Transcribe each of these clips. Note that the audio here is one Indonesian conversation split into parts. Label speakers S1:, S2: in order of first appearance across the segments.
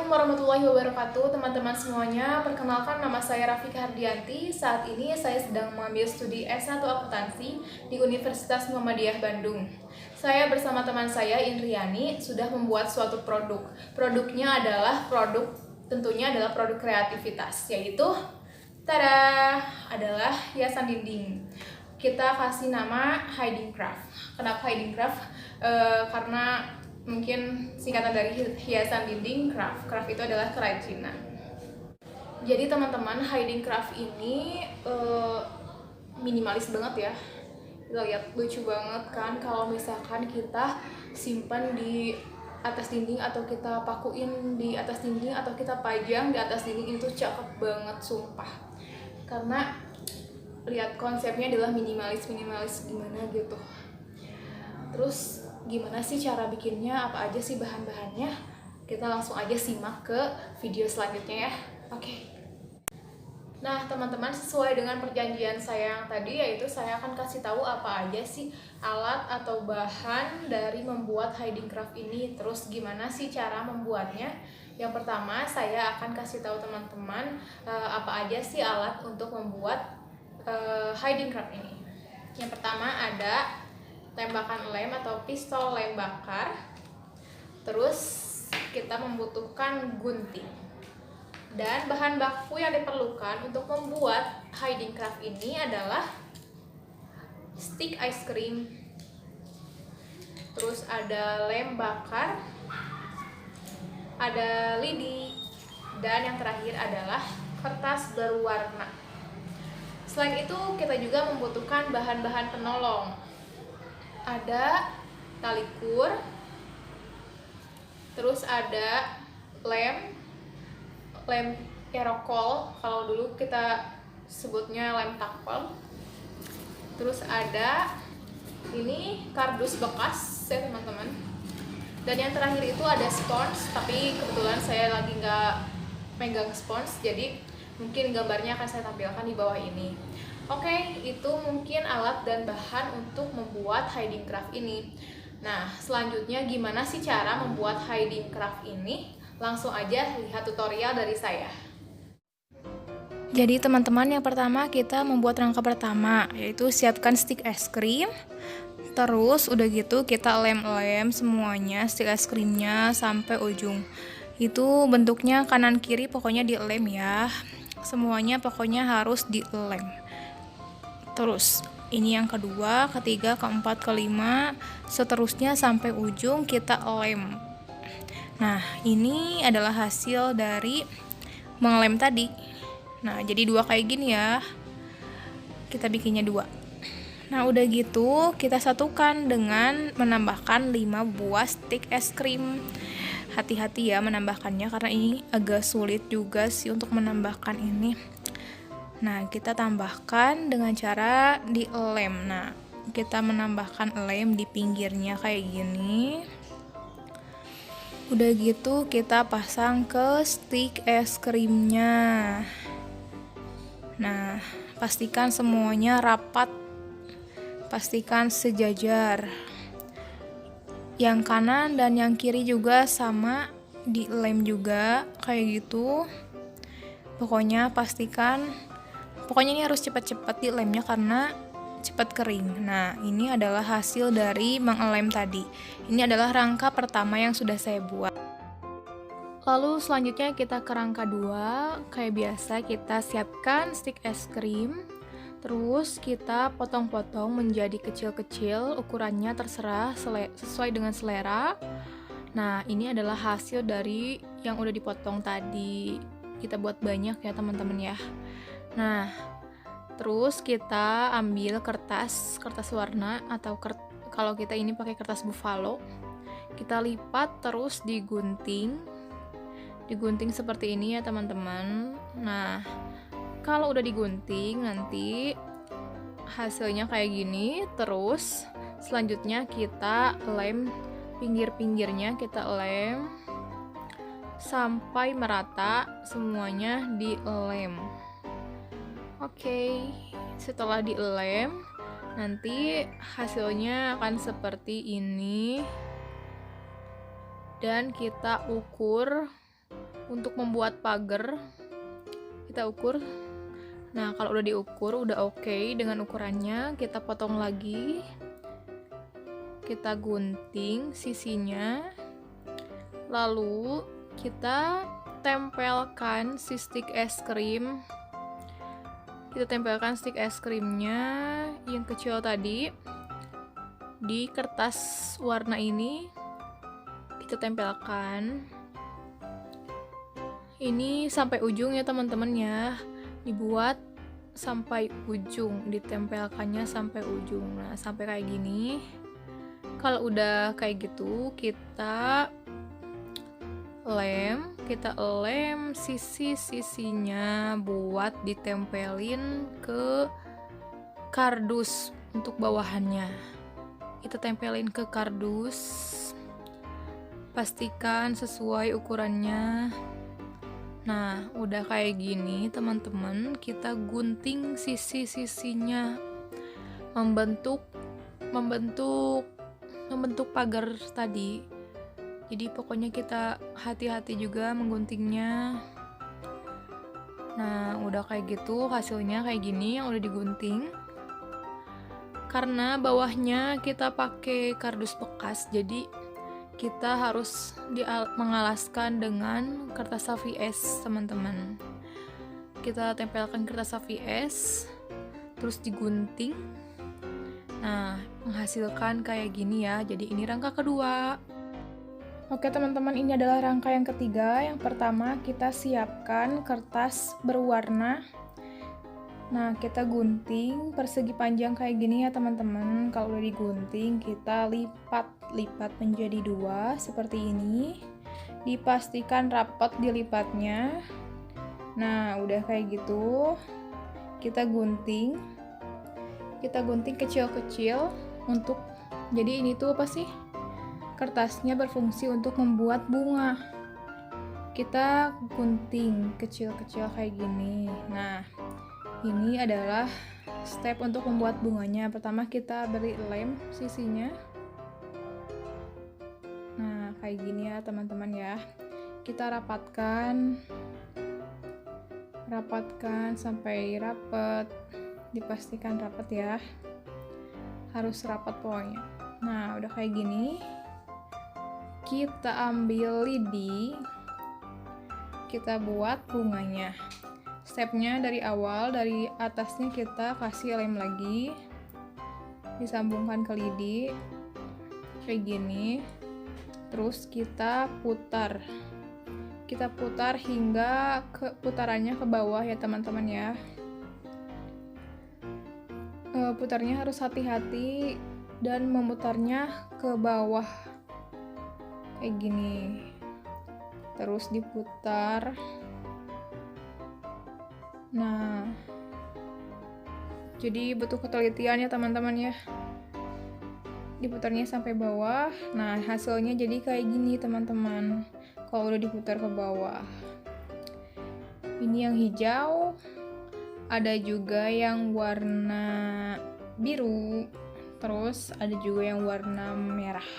S1: Assalamualaikum warahmatullahi wabarakatuh, teman-teman semuanya. Perkenalkan, nama saya Rafika Hardianti. Saat ini saya sedang mengambil studi S1 Akuntansi di Universitas Muhammadiyah Bandung. Saya bersama teman saya Indriani sudah membuat suatu produk. Produknya adalah tentunya adalah produk kreativitas, yaitu adalah hiasan dinding. Kita kasih nama Hiding Craft. Kenapa Hiding Craft? Karena mungkin singkatan dari hiasan dinding craft. Craft itu adalah kerajinan. Jadi teman-teman, Hiding Craft ini minimalis banget ya. Kita lihat, lucu banget kan kalau misalkan kita simpan di atas dinding atau kita pakuin di atas dinding atau kita pajang di atas dinding, itu cakep banget sumpah. Karena lihat, konsepnya adalah minimalis gimana gitu. Terus gimana sih cara bikinnya, apa aja sih bahan-bahannya? Kita langsung aja simak ke video selanjutnya ya. Oke. Nah teman-teman, sesuai dengan perjanjian saya yang tadi, yaitu saya akan kasih tahu apa aja sih alat atau bahan dari membuat Hiding Craft ini. Terus gimana sih cara membuatnya. Yang pertama, saya akan kasih tahu teman-teman apa aja sih alat untuk membuat Hiding Craft ini. Yang pertama ada tembakan lem atau pistol lem bakar. Terus kita membutuhkan gunting. Dan bahan baku yang diperlukan untuk membuat Hiding Craft ini adalah stick ice cream. Terus ada lem bakar, ada lidi, dan yang terakhir adalah kertas berwarna. Selain itu, kita juga membutuhkan bahan-bahan penolong. Ada tali kur, terus ada lem aerokol, kalau dulu kita sebutnya lem takpel. Terus ada ini kardus bekas ya teman-teman. Dan yang terakhir itu ada spons, tapi kebetulan saya lagi nggak megang spons, jadi mungkin gambarnya akan saya tampilkan di bawah ini. Oke, itu mungkin alat dan bahan untuk membuat Hiding Craft ini. Nah, selanjutnya gimana sih cara membuat Hiding Craft ini? Langsung aja lihat tutorial dari saya. Jadi teman-teman, yang pertama kita membuat rangka pertama, yaitu siapkan stick es krim. Terus udah gitu kita lem-lem semuanya stick es krimnya sampai ujung. Itu bentuknya kanan kiri pokoknya dilem ya. Semuanya pokoknya harus dilem. Terus ini yang kedua, ketiga, keempat, kelima, seterusnya sampai ujung kita lem. Nah, ini adalah hasil dari mengelem tadi. Nah, jadi dua kayak gini ya. Kita bikinnya dua. Nah, udah gitu kita satukan dengan menambahkan 5 buah stick es krim. Hati-hati ya menambahkannya karena ini agak sulit juga sih untuk menambahkan ini. Nah, kita tambahkan dengan cara dilem. Nah, kita menambahkan lem di pinggirnya kayak gini. Udah gitu kita pasang ke stick es krimnya. Nah, pastikan semuanya rapat. Pastikan sejajar. Yang kanan dan yang kiri juga sama, dilem juga kayak gitu. Pokoknya ini harus cepat-cepat dilemnya karena cepat kering. Nah, ini adalah hasil dari mengelem tadi. Ini adalah rangka pertama yang sudah saya buat. Lalu selanjutnya kita ke rangka 2. Kayak biasa kita siapkan stick es krim. Terus kita potong-potong menjadi kecil-kecil, ukurannya terserah sesuai dengan selera. Nah, ini adalah hasil dari yang udah dipotong tadi. Kita buat banyak ya teman-teman ya. Nah, terus kita ambil kertas warna atau kalau kita ini pakai kertas buffalo. Kita lipat terus digunting seperti ini ya teman-teman. Nah, kalau udah digunting nanti hasilnya kayak gini. Terus selanjutnya kita lem pinggir-pinggirnya, kita lem sampai merata, semuanya dilem. Oke, setelah dilem nanti hasilnya akan seperti ini. Dan kita ukur Untuk membuat pagar kita ukur. Nah, kalau udah diukur, udah oke dengan ukurannya, kita potong lagi. Kita gunting sisinya. Lalu kita tempelkan si stick es krim. Kita tempelkan stick es krimnya yang kecil tadi di kertas warna ini. Kita tempelkan. Ini sampai ujung ya teman-teman ya. Dibuat sampai ujung, ditempelkannya sampai ujung. Nah, sampai kayak gini. Kalau udah kayak gitu, kita lem sisi-sisinya buat ditempelin ke kardus untuk bawahannya. Kita tempelin ke kardus. Pastikan sesuai ukurannya. Nah, udah kayak gini teman-teman, kita gunting sisi-sisinya membentuk pagar tadi. Jadi pokoknya kita hati-hati juga mengguntingnya. Nah, udah kayak gitu, hasilnya kayak gini yang udah digunting. Karena bawahnya kita pakai kardus bekas, jadi kita harus mengalaskan dengan kertas AVS teman-teman. Kita tempelkan kertas AVS, terus digunting. Nah, menghasilkan kayak gini ya. Jadi ini rangka kedua. Oke teman-teman, ini adalah rangka yang ketiga. Yang pertama kita siapkan kertas berwarna. Nah, kita gunting persegi panjang kayak gini ya teman-teman. Kalau udah digunting, kita lipat menjadi 2 seperti ini. Dipastikan rapat dilipatnya. Nah, udah kayak gitu. Kita gunting kecil-kecil untuk, jadi ini tuh apa sih? Kertasnya berfungsi untuk membuat bunga. Kita gunting kecil-kecil kayak gini. Nah, ini adalah step untuk membuat bunganya. Pertama kita beri lem sisinya. Nah, kayak gini ya teman-teman ya. Kita rapatkan sampai rapat. Dipastikan rapat ya. Harus rapat pokoknya. Nah, udah kayak gini. Kita ambil lidi. Kita buat bunganya. Stepnya dari awal, dari atasnya kita kasih lem lagi, disambungkan ke lidi kayak gini, terus kita putar hingga putarannya ke bawah ya teman-teman ya. Putarnya harus hati-hati dan memutarnya ke bawah kayak gini, terus diputar. Nah, jadi butuh ketelitian ya teman-teman ya. Diputarnya sampai bawah. Nah, hasilnya jadi kayak gini teman-teman. Kalau udah diputar ke bawah. Ini yang hijau. Ada juga yang warna biru. Terus ada juga yang warna merah.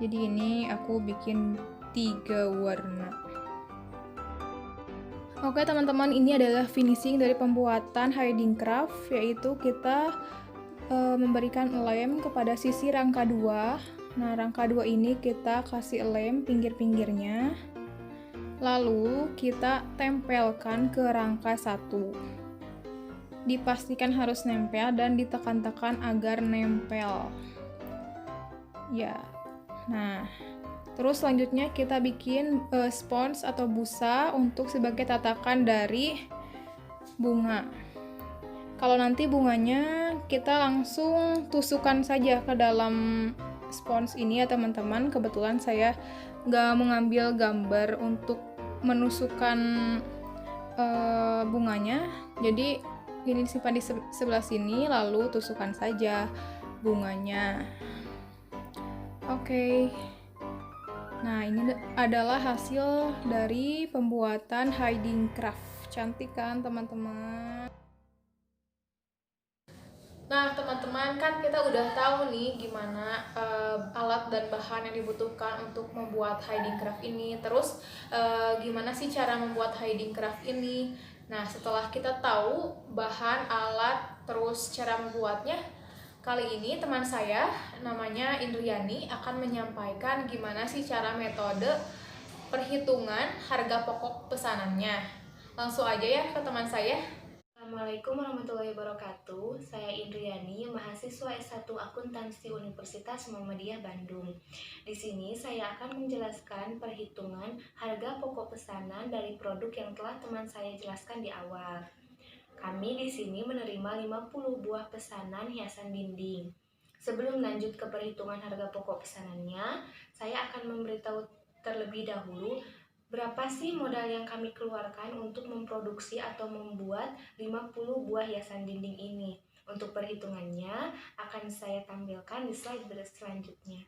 S1: Jadi ini aku bikin 3 warna. Oke teman-teman, ini adalah finishing dari pembuatan hiding craft, yaitu kita memberikan lem kepada sisi rangka 2. Nah, rangka 2 ini kita kasih lem pinggir-pinggirnya. Lalu kita tempelkan ke rangka 1. Dipastikan harus nempel dan ditekan-tekan agar nempel. Ya. Nah, terus selanjutnya kita bikin spons atau busa untuk sebagai tatakan dari bunga. Kalau nanti bunganya kita langsung tusukkan saja ke dalam spons ini ya teman-teman. Kebetulan saya nggak mengambil gambar untuk menusukkan bunganya. Jadi ini simpan di sebelah sini, lalu tusukkan saja bunganya. Oke. Nah, ini adalah hasil dari pembuatan hiding craft. Cantik kan, teman-teman? Nah, teman-teman, teman-teman, kan kita udah tahu nih gimana alat dan bahan yang dibutuhkan untuk membuat hiding craft ini. Terus gimana sih cara membuat hiding craft ini? Nah, setelah kita tahu bahan, alat, terus cara membuatnya, kali ini teman saya namanya Indriani akan menyampaikan gimana sih cara metode perhitungan harga pokok pesanannya. Langsung aja ya ke teman saya.
S2: Assalamualaikum warahmatullahi wabarakatuh. Saya Indriani, mahasiswa S1 Akuntansi Universitas Muhammadiyah Bandung. Di sini saya akan menjelaskan perhitungan harga pokok pesanan dari produk yang telah teman saya jelaskan di awal. Kami di sini menerima 50 buah pesanan hiasan dinding. Sebelum lanjut ke perhitungan harga pokok pesanannya, saya akan memberitahu terlebih dahulu berapa sih modal yang kami keluarkan untuk memproduksi atau membuat 50 buah hiasan dinding ini. Untuk perhitungannya akan saya tampilkan di slide selanjutnya.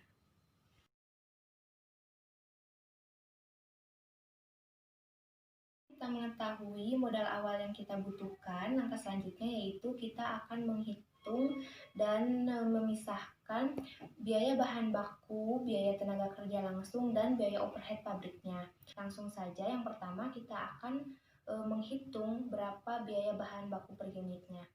S2: Kita mengetahui modal awal yang kita butuhkan, langkah selanjutnya yaitu kita akan menghitung dan memisahkan biaya bahan baku, biaya tenaga kerja langsung, dan biaya overhead pabriknya. Langsung saja, yang pertama kita akan menghitung berapa biaya bahan baku per unitnya.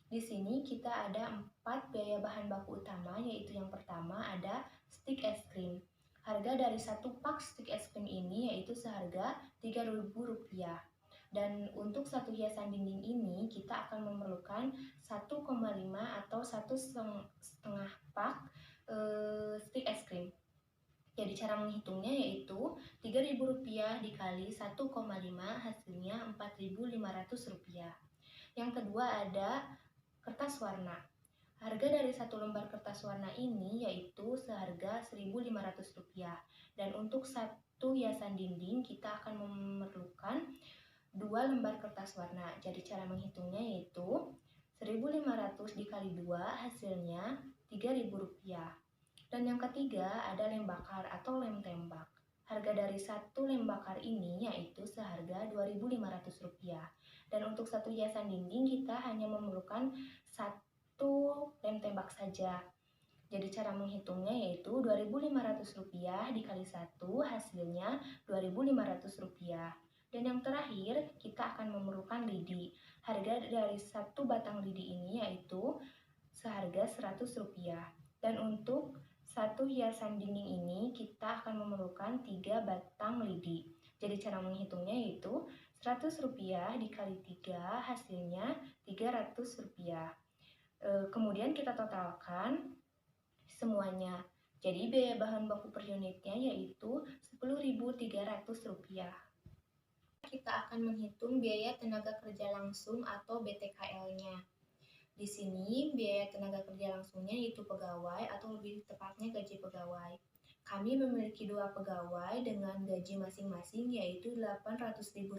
S2: Di sini kita ada 4 biaya bahan baku utama, yaitu yang pertama ada stick es krim. Harga dari satu pak stick es krim ini yaitu seharga Rp3.000. Dan untuk satu hiasan dinding ini kita akan memerlukan 1,5 atau 1,5 pak stick es krim. Jadi cara menghitungnya yaitu Rp3.000 dikali 1,5 hasilnya Rp4.500. Yang kedua ada kertas warna. Harga dari satu lembar kertas warna ini yaitu seharga Rp1.500. Dan untuk satu hiasan dinding kita akan memerlukan 2 lembar kertas warna. Jadi cara menghitungnya yaitu 1.500 dikali 2 hasilnya Rp3.000. Dan yang ketiga ada lem bakar atau lem tembak. Harga dari satu lem bakar ini yaitu seharga Rp2.500. Dan untuk satu hiasan dinding kita hanya memerlukan satu lem tembak saja. Jadi cara menghitungnya yaitu Rp2.500 dikali 1 hasilnya Rp2.500. Dan yang terakhir kita akan memerlukan lidi. Harga dari satu batang lidi ini yaitu seharga Rp100. Dan untuk satu hiasan dinding ini kita akan memerlukan 3 batang lidi. Jadi cara menghitungnya yaitu Rp100 dikali 3 hasilnya Rp300. Kemudian kita totalkan semuanya. Jadi biaya bahan baku per unitnya yaitu Rp10.300. Kita akan menghitung biaya tenaga kerja langsung atau BTKL-nya. Di sini biaya tenaga kerja langsungnya yaitu pegawai atau lebih tepatnya gaji pegawai. Kami memiliki 2 pegawai dengan gaji masing-masing yaitu Rp800.000.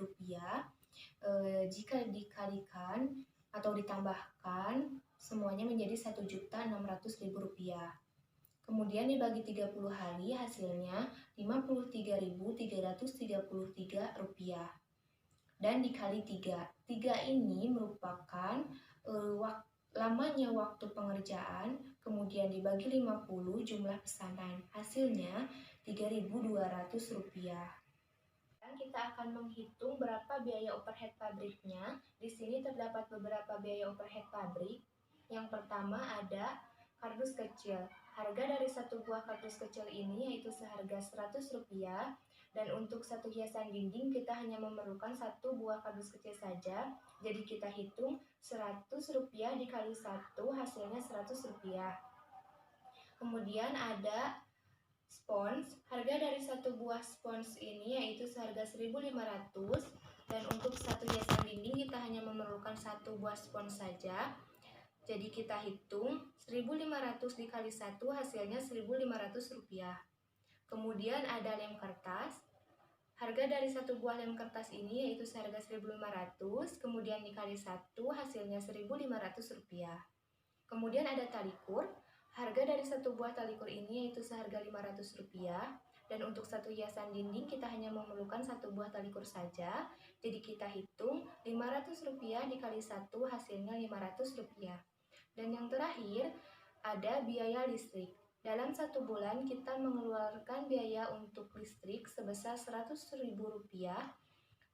S2: Jika dikalikan atau ditambahkan semuanya menjadi Rp1.600.000. Kemudian dibagi 30 hari hasilnya Rp53.333. Dan dikali 3. 3 ini merupakan lamanya waktu pengerjaan, kemudian dibagi 50 jumlah pesanan. Hasilnya Rp3.200. Dan kita akan menghitung berapa biaya overhead pabriknya. Di sini terdapat beberapa biaya overhead pabrik. Yang pertama ada kardus kecil. Harga dari satu buah kardus kecil ini yaitu seharga Rp100. Dan untuk satu hiasan dinding kita hanya memerlukan satu buah kardus kecil saja. Jadi kita hitung Rp100 dikali 1 hasilnya Rp100. Kemudian ada spons. Harga dari satu buah spons ini yaitu seharga Rp1.500. Dan untuk satu hiasan dinding kita hanya memerlukan satu buah spons saja. Jadi kita hitung Rp1.500 dikali 1 hasilnya Rp1.500. Kemudian ada lem kertas. Harga dari satu buah lem kertas ini yaitu seharga Rp1.500, kemudian dikali 1 hasilnya Rp1.500. Kemudian ada tali kur. Harga dari satu buah tali kur ini yaitu seharga Rp500. Dan untuk satu hiasan dinding kita hanya memerlukan satu buah tali kur saja. Jadi kita hitung Rp500 dikali 1 hasilnya Rp500. Dan yang terakhir, ada biaya listrik. Dalam 1 bulan kita mengeluarkan biaya untuk listrik sebesar Rp100.000,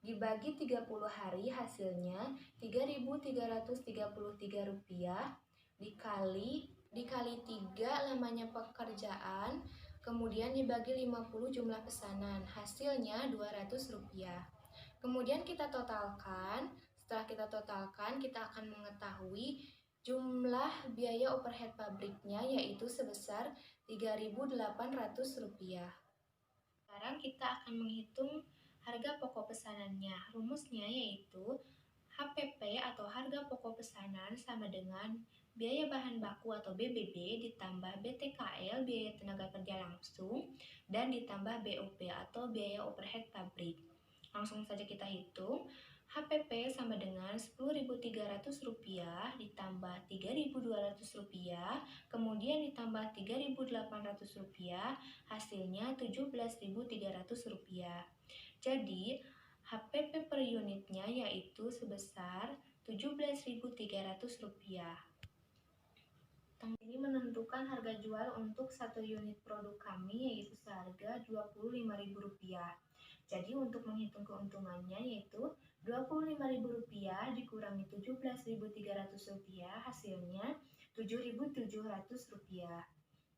S2: dibagi 30 hari hasilnya Rp3.333, dikali 3 lamanya pekerjaan, kemudian dibagi 50 jumlah pesanan, hasilnya Rp200. Kemudian kita totalkan. Setelah kita totalkan, kita akan mengetahui jumlah biaya overhead pabriknya, yaitu sebesar Rp3.800. Sekarang kita akan menghitung harga pokok pesanannya. Rumusnya yaitu HPP atau harga pokok pesanan sama dengan biaya bahan baku atau BBB ditambah BTKL, biaya tenaga kerja langsung, dan ditambah BOP atau biaya overhead pabrik. Langsung saja kita hitung. HPP sama dengan Rp10.300 ditambah Rp3.200, kemudian ditambah Rp3.800, hasilnya Rp17.300. Jadi, HPP per unitnya yaitu sebesar Rp17.300. Ini menentukan harga jual untuk 1 unit produk kami yaitu seharga Rp25.000. Jadi untuk menghitung keuntungannya yaitu Rp25.000 dikurangi Rp17.300, hasilnya Rp7.700.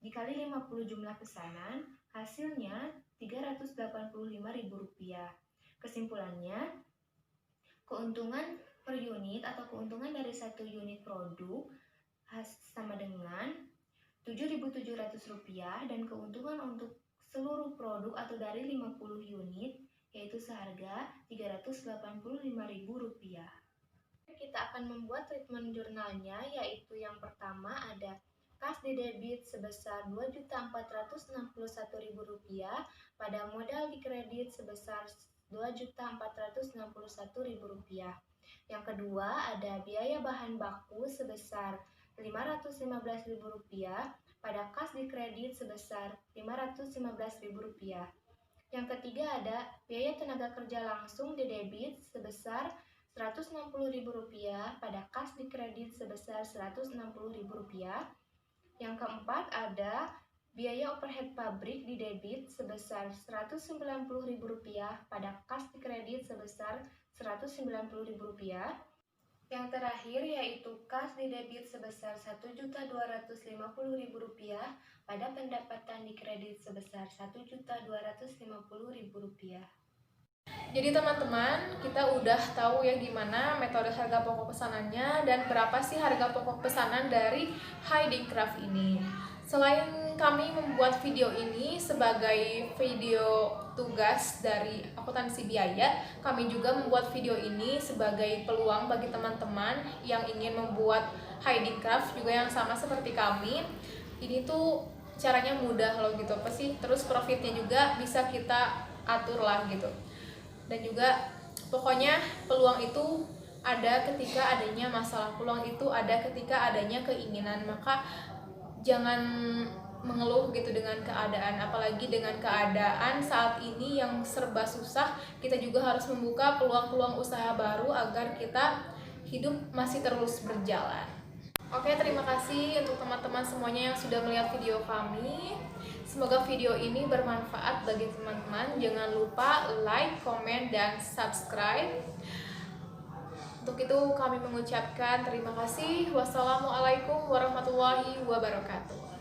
S2: Dikali 50 jumlah pesanan, hasilnya Rp385.000. Kesimpulannya, keuntungan per unit atau keuntungan dari 1 unit produk sama dengan Rp7.700, dan keuntungan untuk seluruh produk atau dari 50 unit yaitu seharga Rp385.000. Kita akan membuat treatment jurnalnya, yaitu yang pertama ada kas di debit sebesar Rp2.461.000 pada modal di kredit sebesar Rp2.461.000. Yang kedua ada biaya bahan baku sebesar Rp515.000 pada kas di kredit sebesar Rp515.000. Yang ketiga ada biaya tenaga kerja langsung di debit sebesar Rp160.000 pada kas di kredit sebesar Rp160.000. Yang keempat ada biaya overhead pabrik di debit sebesar Rp190.000 pada kas di kredit sebesar Rp190.000. Yang terakhir yaitu kas di debit sebesar Rp1.250.000 pada pendapatan di kredit sebesar Rp1.250.000.
S1: Jadi teman-teman, kita udah tahu ya gimana metode harga pokok pesanannya dan berapa sih harga pokok pesanan dari Heidingcraft ini. Selain kami membuat video ini sebagai video tugas dari akuntansi biaya, kami juga membuat video ini sebagai peluang bagi teman-teman yang ingin membuat Heidingcraft juga yang sama seperti kami. Ini tuh caranya mudah loh gitu, apa sih? Terus profitnya juga bisa kita atur lah gitu. Dan juga pokoknya peluang itu ada ketika adanya masalah, peluang itu ada ketika adanya keinginan. Maka jangan mengeluh gitu dengan keadaan, apalagi dengan keadaan saat ini yang serba susah. Kita juga harus membuka peluang-peluang usaha baru agar kita hidup masih terus berjalan. Oke, terima kasih untuk teman-teman semuanya yang sudah melihat video kami. Semoga video ini bermanfaat bagi teman-teman. Jangan lupa like, komen, dan subscribe. Untuk itu kami mengucapkan terima kasih. Wassalamualaikum warahmatullahi wabarakatuh.